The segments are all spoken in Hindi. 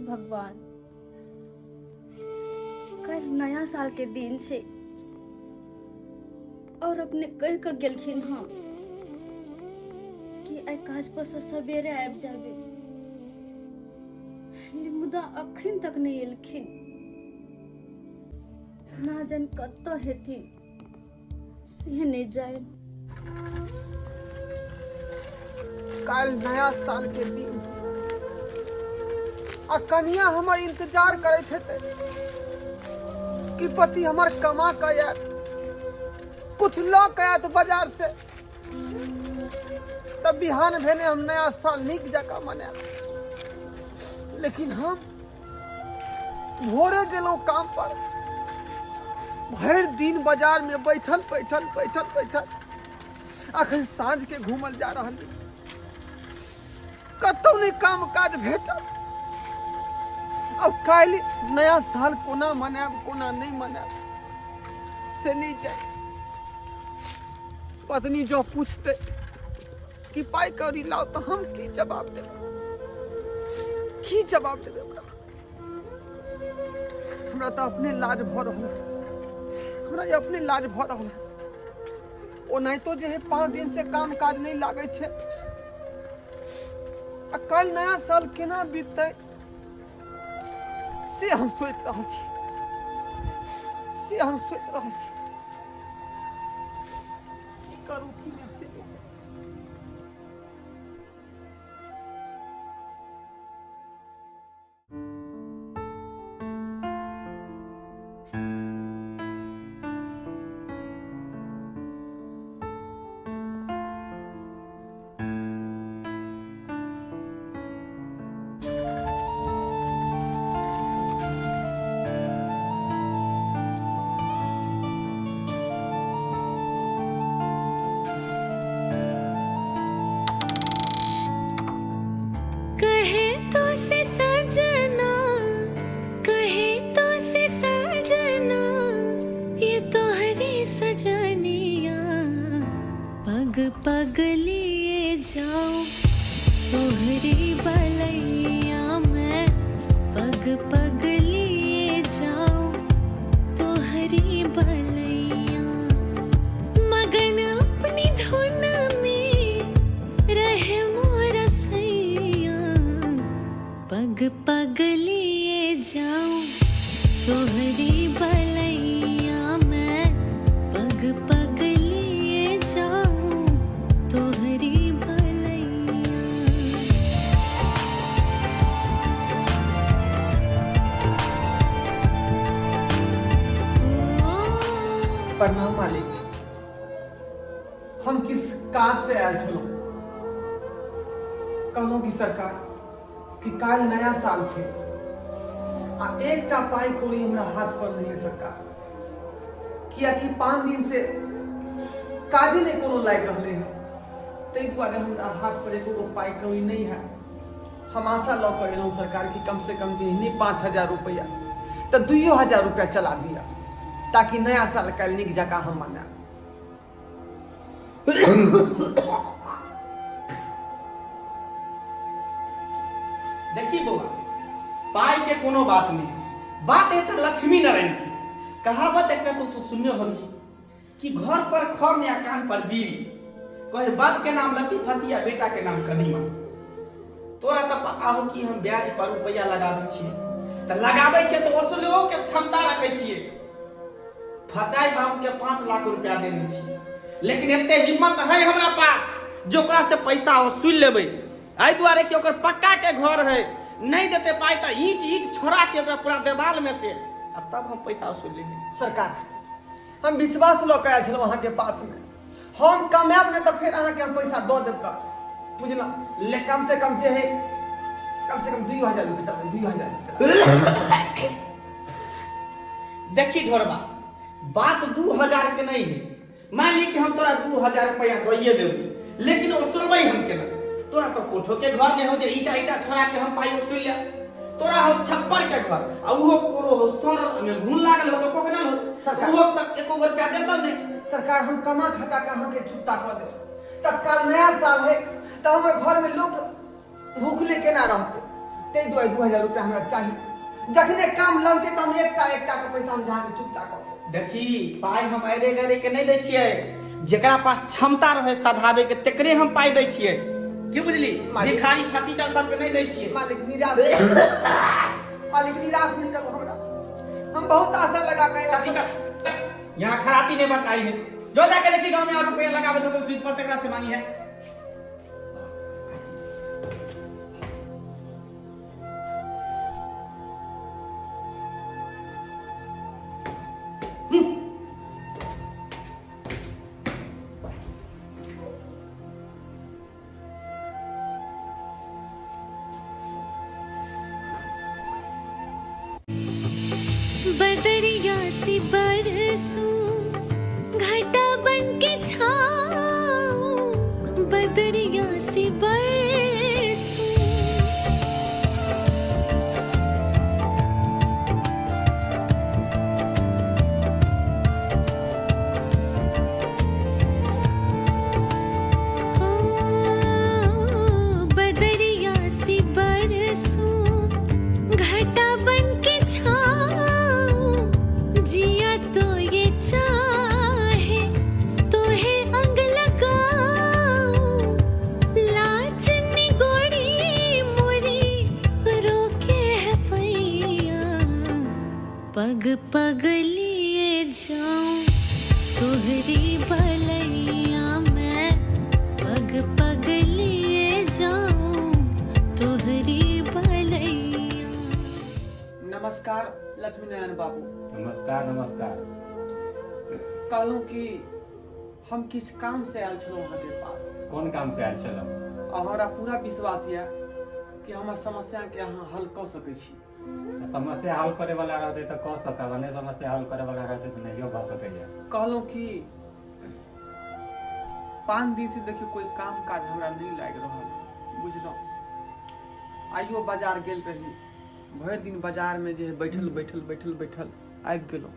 भगवान, कल नया साल के दिन से और अपने कह के गेलखिन हाँ कि आई काज पर से सवेरे आबि जाबे, मुदा अखन तक नहीं एलखिन। ना जान कत्तो हेथिन से नहीं जाए। कल नया साल के दिन आ कन्या हमार इंतजार करते थे कि पति हमार कमा के आए, कुछ लौक आयत बाजार से, तब बिहान भेने हम नया साल निक जगह मना। लेकिन हम भोरे गेलों काम पर, भर दिन बाजार में बैठल बैठल बैठल बैठल अखन साँझ के घूमल जा रहा, कतौ नहीं काम काज भेटल। अब कल नया साल कोना मनाब कोना नहीं मनाब से नहीं जाए। पत्नी जो पूछते कि पाई कौड़ी लाओ तो हम की जवाब देब, की जवाब देब ओकरा? हमरा तो अपने लाज भ रहल है, हमरा ये अपने लाज भ रहल है। ओ नहीं तो जे है 5 दिन से काम काज नहीं लागे छे, आ कल नया साल केना बीतते से हम सोच रहा छी, से हम सोच रहा छी की करू की नहीं। पग लिए जाऊं तोहरी बलैया में, पग पग लिए जाऊं तोहरी बलैया। मगन अपनी धुन में रहे मोर सैया, पग पग लिए जाऊं तोहरी बलैया में, पग पग लिए जाऊं तोहरी भलैया। प्रणाम मालिक, हम किस काज से आयल छलहुँ? कहलहुँ कि सरकार कि काल नया साल छे आ एकटा पाई कौड़ी हमरा हाथ पर नहीं है सरकार, कियाकि 5 दिन से काजे नहीं कोनो लाग रहले है, ताहि दुआरे हमरा हाथ पर एको पाई कौड़ी नहीं है। हम आशा लऽ कऽ एलहुँ सरकार कि कम से कम जे 5,000 रुपया तो 2,000 रुपया चला दिया, ताकि नया साल कल निक जगह हम मना। देखी बउआ, पाई के कोनो बात नहीं, बात है लक्ष्मी नारायण की। कहावत एक तो सुनियो होगी कि घर पर खर या कान पर बीड़ी, कहे बाप के नाम लती फती या बेटा के नाम कदीमा। तोरा तो पता हो कि हम ब्याज पर रुपया लगाबै छियै, तो लगाबै छियै तो वसूलो के क्षमता रखै छियै। फचाई बाबू के 5 लाख रुपया देने छियै, लेकिन एते हिम्मत है हमरा पास जो ओकरा से पैसा वसूल लेबै। आई दुआरे कि ओकर पक्का के घर है, नहीं देते पाई तो ईट छोड़ा के ओकरा पूरा देवाल में से, अब तब हम पैसा वसूल लेंगे। सरकार हम विश्वास लऽ कऽ आयल छलहुँ अहाँके पास में, हम कमायब नहीं तो फिर अहाँके हम पैसा दऽ देब का। बुझलो ले कम से कम 2000 रुपए चल 2000 देखी ढोरबा, बात 2000 के नहीं है। मान ली कि हम तोरा 2000 रुपया दइए देबू, लेकिन वसूलबै हम केना? तोरा तो कोठो के घर नहीं हो जे ईटा छोड़ा के हम पाई वसूल लिया। तोरा हो छप्पर के घर, आ उहो कोरो हो सर में घून लागल हो तो कोकनल हो, उहो तक एको रुपया देता नहीं। सरकार हम कमा खाता कहां के चुकता कर दे। तत्काल नया साल है तो हमर घर में लोग भूखले केना रहते। ते 2000 रुपया हमरा चाहिए। जखने काम लगते त हम एकटा के पैसा हम जहां के चुकता कर। देखी पाई हम अरे गरे के नहीं दै छियै, जेकरा पास क्षमता रहे सधाबे के तकरे हम पाई दै छियै। की बुझली? भिखारी फटीचर सब के नहीं दै छियै। मालिक निराश नहीं करो हमरा। हम बहुत आशा लगा के यहाँ खराबी नहीं बताई है। जो जाके देखी गांव में और रुपया लगावे तो स्वीट पर तकरा से मांगी है। बदरिया सी बरसूं घटा बन के छाऊं, बदरिया सी बरसूं। बदरिया सी बरसूं घटा बन के छाऊं, जिया तो ये चाहे तो है अंग लगाऊं, लाज निगोड़ी मोरी रोके है पैया, पग पग लिए जाऊं तोहरी भलैया मैं, पग पग लिए जाऊं तोहरी भलैया। नमस्कार लक्ष्मी नारायण बाबू। नमस्कार नमस्कार। कहलूं कि हम किस काम से आयल छलहुं अहाँ के पास। कौन काम से आयल छलहुँ? और हमरा पूरा विश्वास है कि हमर समस्या के अहाँ हल कर सकै छी। समस्या हल करे वाला रहते तो कह सकब, नहीं समस्या हल करे वाला रहते तो नहीं भ सकैया। कहलूं कि 5 दिन से देखियो कोई काम काज हमरा नहीं लाग रहल, बुझलौं। आइयो बाजार गेल रही, भर दिन बाजार में जे बैठल आबि गेलौं,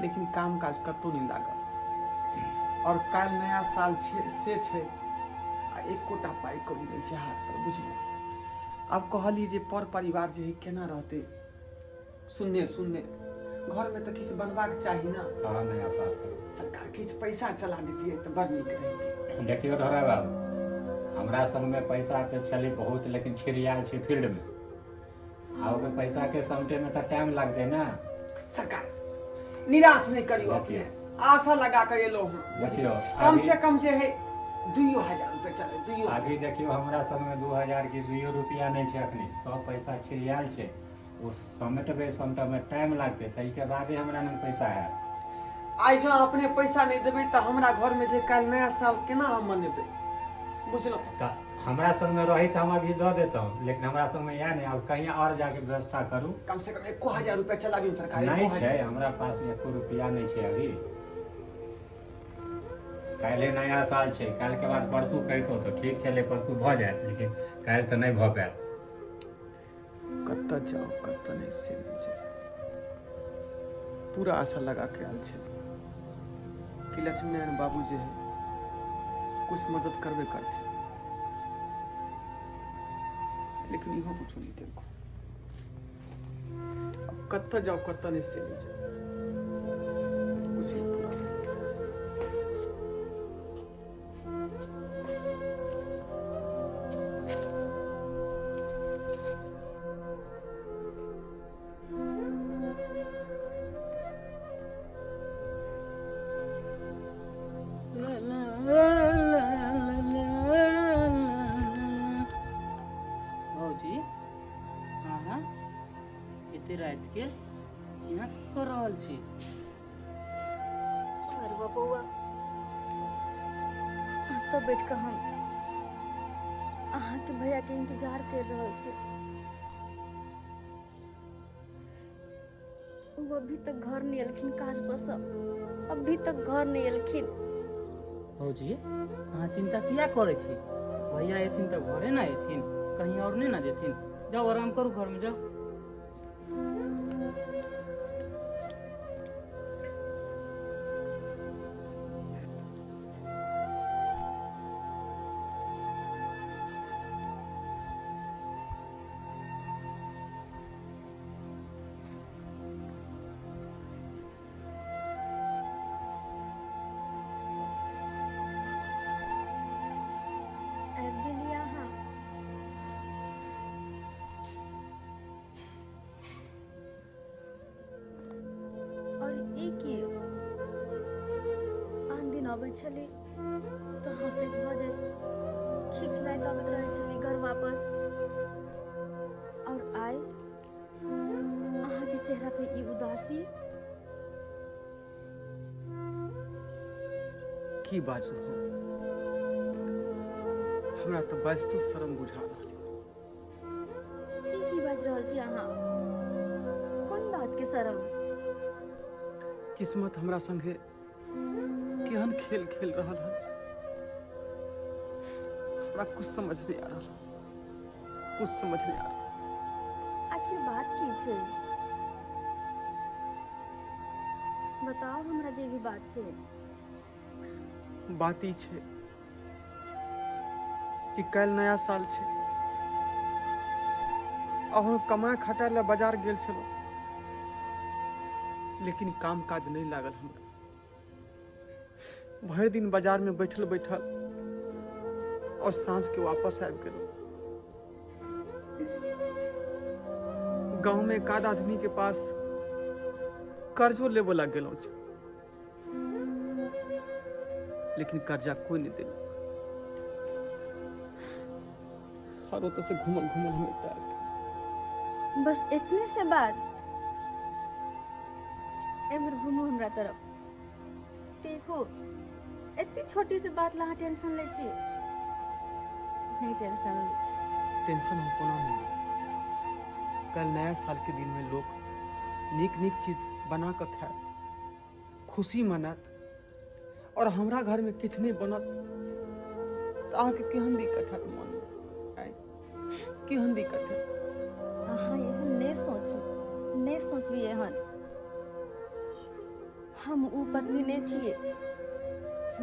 लेकिन काम काज कतौ नहीं लागल। और काल नया साल से छै आ एकोटा पाई कौड़ी नहीं छै हाथ पर, बुझलौं। अब कहली जे पर परिवार जे केना रहते सुनने घर में तो किछ बनबाक चाही ना। हाँ नया साल सरकार किछ पैसा चला देती तो बड़ नीक रहती। देखियो ढोरा बाबू, हमरा संग में पैसा तो चली बहुत, लेकिन छिड़ियाल छै फील्ड में। आओ के पैसा के समेटे में तो टाइम लगते ना। सरकार निराश नहीं करियो, अपने आशा लगा कर एलो हम। देखियो कम से कम जे है 2000 रुपए चले 2000। अभी देखियो हमरा संग में 2000 की 2 रुपया नहीं छै अखनी, सब पैसा छिड़ियाल छै। उस समेटबे में टाइम लगते, तई के बादे हमरा में पैसा है। आई जो अपने पैसा नहीं देबे तो हमरा घर में जे काल नया साल केना हम मनेबे, बुझलो। हमरा संग में रही तो हम अभी दे देता हूँ, लेकिन हमरा संग में या नहीं। अब कहीं और जाके व्यवस्था करूँ। कम से कम 1000 रुपया चला दियो सरकार। नहीं छै हमरा पास 1 रुपया नहीं छै अभी। काल्हे नया साल छै, काल के बाद परसू कहतो तो ठीक छले, परसू भ जाए, लेकिन काल तो नहीं भ पाएत। कत्ता जाओ कत्ता नहीं से नहीं जाए। पूरा आशा लगा के आल छै कि लक्ष्मी नारायण बाबू जे है कुछ मदद करबे करते, लेकिन इहो कुछ नहीं केलको। अब कत्ता जाओ कत्ता नहीं से नहीं जाए, कुछ नहीं पूरा। भौजी हाँ एते रात के यहाँ कर रहल छी? अरे बबुआ तो बैठ कर हम अहाँ के भैया के इंतजार कर रहल छी। वो अभी तक घर नहीं एलखिन काज पर से, अभी तक घर नहीं एलखिन। भौजी अहाँ चिंता किया करे छी? भैया एथिन तो घरे ना एथिन, कहीं और नहीं ना जेथिन। जाओ आराम करू, घर में जाओ। आबि गेलियै अहाँ। और ई की आन दिन अबैत छली तऽ हंसैत भऽ जाइत, खिखलाइत अबैत रहै छली घर वापस। और आइ अहाँके चेहरा पे ई उदासी। की बाजू हम, हमरा तो बाजितो शर्म बुझा रहल। ई की बाजि रहल छी अहाँ? कोन बात के शरम? किस्मत हमरा संगे केहन खेल खेल रहल है, हमरा कुछ समझ नहीं आ रहा, कुछ समझ नहीं आ रहा। आखिर बात की छै? बताओ हमरा जे भी बात छै। बात ई छै कि कल नया साल छै, और हम कमाए खटाए ला बाजार गेल छलहुँ, लेकिन काम काज नहीं लागल हमरा। भरि दिन बाजार में बैठल बैठल और साँझ के वापस आबि गेलहुँ। गांव में एक आध आदमी के पास कर्जो लेबो लग गेलहुँ छै, लेकिन कर्जा कोई नहीं देलक। हर ओतऽ से घूमल घूमल हमें तैयार गेल। बस इतने से बात? एमर घूमू हमरा तरफ। देखो इतनी छोटी सी बात ला टेंशन ले छी। नहीं टेंशन ली। टेंशन हम कोनो नहीं ली। कल नया साल के दिन में लोग नीक नीक चीज बना कर खाए, खुशी मनात, और हमरा घर में किछ नहीं बनत तो अहाँ के केहन दिक्कत है मन में? आय केहन दिक्कत है? अहाँ एहन नहीं सोचू, नहीं सोचबी एहन। हम ऊ पत्नी नहीं छिए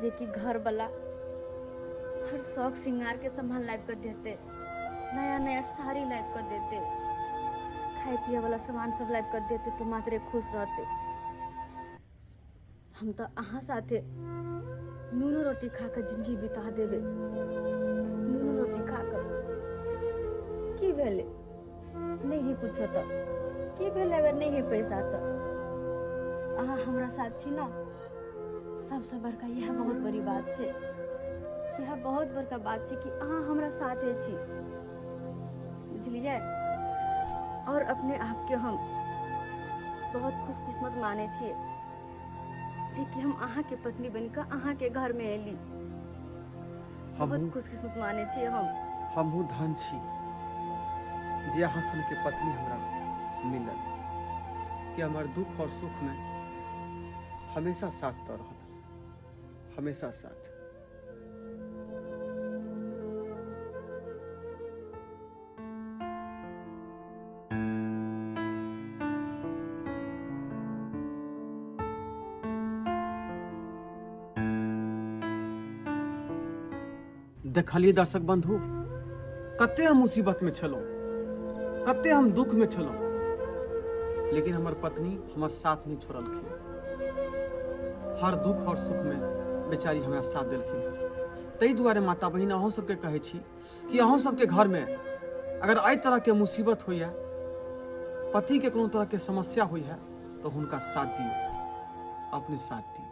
जे कि घर वाला हर शौक श्रृंगार के सामान लाइव कर देते, नया नया साड़ी लाइव कर देते, खाए पिए वाला सामान सब लाइव कर देते तो मात्र खुश रहते। हम तो अहाँ साथे नूनो रोटी खाकर जिंदगी बिता देबे। नूनो रोटी खाकर की भेले? नहीं पूछो तो की भेले? अगर नहीं पैसा तो अहाँ हमरा साथ छी ना, सबसे बड़का यह बहुत बड़ी बात है। यह बहुत बड़का बात है कि अहाँ हमरा साथे छी, बुझलिए? और अपने आप के हम बहुत खुशकिस्मत माने छिए जे कि हम अहाँ के पत्नी बनकर अहाँ के घर में एली। बहुत खुशकिस्मत माने छिए हमहू धन छी जे अहाँ सन के पत्नी हमरा मिलल, कि हमार दुख और सुख में हमेशा साथ तो रहल, हमेशा साथ। देखलिए दर्शक बंधु, कते हम मुसीबत में छलौं, कते हम दुख में छलौं, लेकिन हमार पत्नी हमार साथ नहीं छोड़लखिन। हर दुख और सुख में बेचारी हमरा साथ देलखिन। तै दुआरे माता बहिन अहों सबके कहै छी कि अहों सबके घर में अगर एहि तरह के मुसीबत होइया, पति के कोनो तरह के समस्या होइया, तो हुनका साथ दियो, अपने साथ दियो।